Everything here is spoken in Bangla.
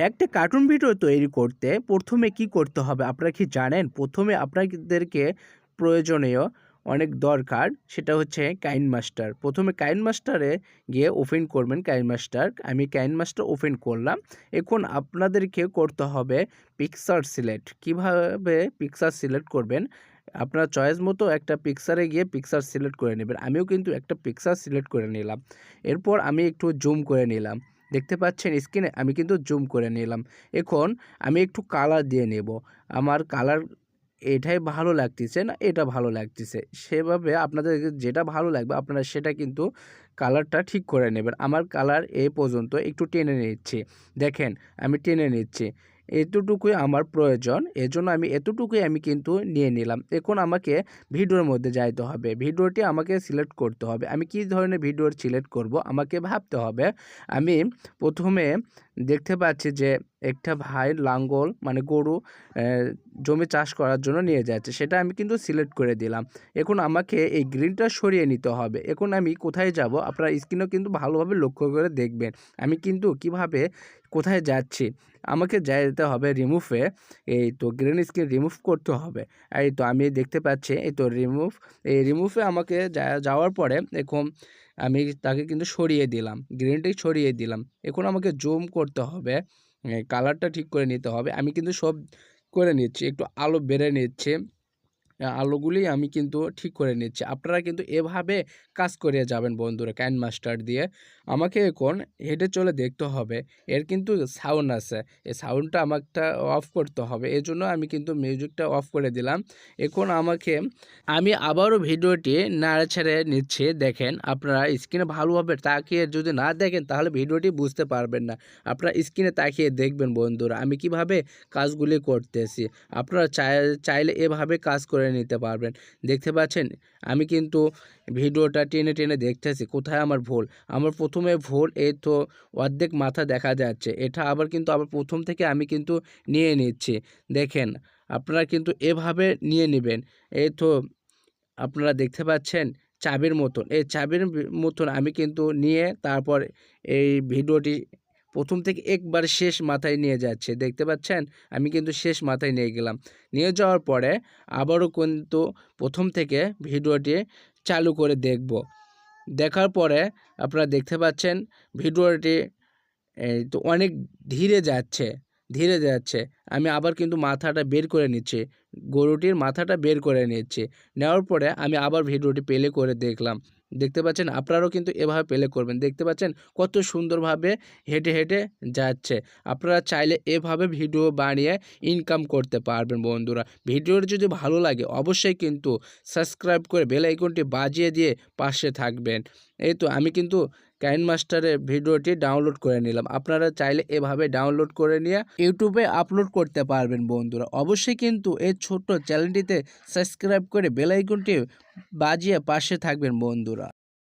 একটা কার্টুন ভিডিও তৈরি করতে প্রথমে কি করতে হবে আপনারা কি জানেন? প্রথমে আপনাদেরকে প্রয়োজনীয় অনেক দরকার, সেটা হচ্ছে কাইনমাস্টার। প্রথমে কাইনমাস্টারে গিয়ে ওপেন করবেন কাইনমাস্টার। আমি কাইনমাস্টার ওপেন করলাম। এখন আপনাদেরকে করতে হবে পিকচার সিলেক্ট। কিভাবে পিকচার সিলেক্ট করবেন? আপনার চয়েস মতো একটা পিকচারে গিয়ে পিকচার সিলেক্ট করে নেবেন। আমিও কিন্তু একটা পিকচার সিলেক্ট করে নিলাম। এরপর আমি একটু জুম করে নিলাম। দেখতে পাচ্ছেন স্ক্রিনে আমি কিন্তু জুম করে নিলাম। এখন আমি একটু কালার দিয়ে নেব। আমার কালার এটাই ভালো লাগতেছে না এটা ভালো লাগতেছে, সেভাবে আপনাদের যেটা ভালো লাগবে আপনারা সেটা কিন্তু কালারটা ঠিক করে নেবেন। আমার কালার এই পর্যন্ত একটু টেনে নিচ্ছি। দেখেন আমি টেনে নিচ্ছি, এতটুকুই আমার প্রয়োজন, এজন্য আমি এতটুকুই আমি কিন্তু নিয়ে নিলাম। এখন আমাকে ভিডিওর মধ্যে যাইতে হবে, ভিডিওটি আমাকে সিলেক্ট করতে হবে। আমি কী ধরনের ভিডিও সিলেক্ট করব আমাকে ভাবতে হবে। আমি প্রথমে দেখতে পাচ্ছি যে একটা ভাই লাঙ্গল মানে গরু জমি চাষ করার জন্য নিয়ে যাচ্ছে, সেটা আমি কিন্তু সিলেক্ট করে দিলাম। এখন আমাকে এই গ্রিনটা সরিয়ে নিতে হবে। এখন আমি কোথায় যাব আপনারা স্ক্রিনেও কিন্তু ভালোভাবে লক্ষ্য করে দেখবেন আমি কিন্তু কিভাবে কোথায় যাচ্ছি। আমাকে যেতে হবে রিমুভে, এই তো গ্রিন স্ক্রিন রিমুভ করতে হবে। এই তো আমি দেখতে পাচ্ছি এই তো রিমুভ, এই রিমুভে আমাকে যাওয়ার পরে এখন আমি তাকে কিন্তু সরিয়ে দিলাম, গ্রিনটি সরিয়ে দিলাম। এখন আমাকে জুম করতে হবে, কালারটা ঠিক করে নিতে হবে। আমি কিন্তু সব করে নিচ্ছি, একটু আলো বেড়ে নিচ্ছে, আলোগুলি আমি কিন্তু ঠিক করে নিচ্ছি। আপনারা কিন্তু এভাবে কাজ করে যাবেন বন্ধুরা কাইনমাস্টার দিয়ে। আমাকে এখন হেঁটে চলে দেখতে হবে, এর কিন্তু সাউন্ড আছে, এই সাউন্ডটা আমাকটা অফ করতে হবে। এজন্য আমি কিন্তু মিউজিকটা অফ করে দিলাম। এখন আমি আবারও ভিডিওটি নাড়াচাড়ে নিচ্ছি। দেখেন আপনারা স্ক্রিনে ভালোভাবে তাকিয়ে যদি না দেখেন তাহলে ভিডিওটি বুঝতে পারবেন না। আপনারা স্ক্রিনে তাকিয়ে দেখবেন বন্ধুরা আমি কিভাবে কাজগুলি করতেছি। আপনারা চাইলে এভাবে কাজ করে নিতে পারবেন। দেখতে পাচ্ছেন আমি কিন্তু ভিডিওটা টেনে টেনে দেখতেছি কোথায় আমার ভুল। আমার প্রথমে ভুল এই তো অর্ধেক মাথা দেখা যাচ্ছে, এটা আবার কিন্তু আবার প্রথম থেকে আমি কিন্তু নিয়ে নিচ্ছি। দেখেন আপনারা কিন্তু এভাবে নিয়ে নেবেন। এই তো আপনারা দেখতে পাচ্ছেন চাবির মতন, এই চাবির মতন আমি কিন্তু নিয়ে তারপর এই ভিডিওটি প্রথম থেকে একবার শেষ মাথায় নিয়ে যাচ্ছে। দেখতে পাচ্ছেন আমি কিন্তু শেষ মাথায় নিয়ে গেলাম। নিয়ে যাওয়ার পরে আবারও কিন্তু প্রথম থেকে ভিডিওটি চালু করে দেখব। দেখার পরে আপনারা দেখতে পাচ্ছেন ভিডিওটি এই তো অনেক ধীরে যাচ্ছে, ধীরে যাচ্ছে। আমি আবার কিন্তু মাথাটা বের করে নিচ্ছি, গরুটির মাথাটা বের করে নিচ্ছি। নেওয়ার পরে আমি আবার ভিডিওটি প্লে করে দেখলাম। দেখতে পাচ্ছেন আপনারাও কিন্তু এভাবে প্লে করবেন। দেখতে পাচ্ছেন কত সুন্দরভাবে হেঁটে হেঁটে যাচ্ছে। আপনারা চাইলে এভাবে ভিডিও বানিয়ে ইনকাম করতে পারবেন বন্ধুরা। ভিডিওটি যদি ভালো লাগে অবশ্যই কিন্তু সাবস্ক্রাইব করে বেল আইকনটি বাজিয়ে দিয়ে পাশে থাকবেন। এই তো আমি কিন্তু কাইনমাস্টারের ভিডিওটি ডাউনলোড করে নিলাম। আপনারা চাইলে এভাবে ডাউনলোড করে নিয়ে ইউটিউবে আপলোড করতে পারবেন বন্ধুরা। অবশ্যই কিন্তু এই ছোট্ট চ্যানেলটিতে সাবস্ক্রাইব করে বেল আইকনটি বাজিয়ে পাশে থাকবেন বন্ধুরা।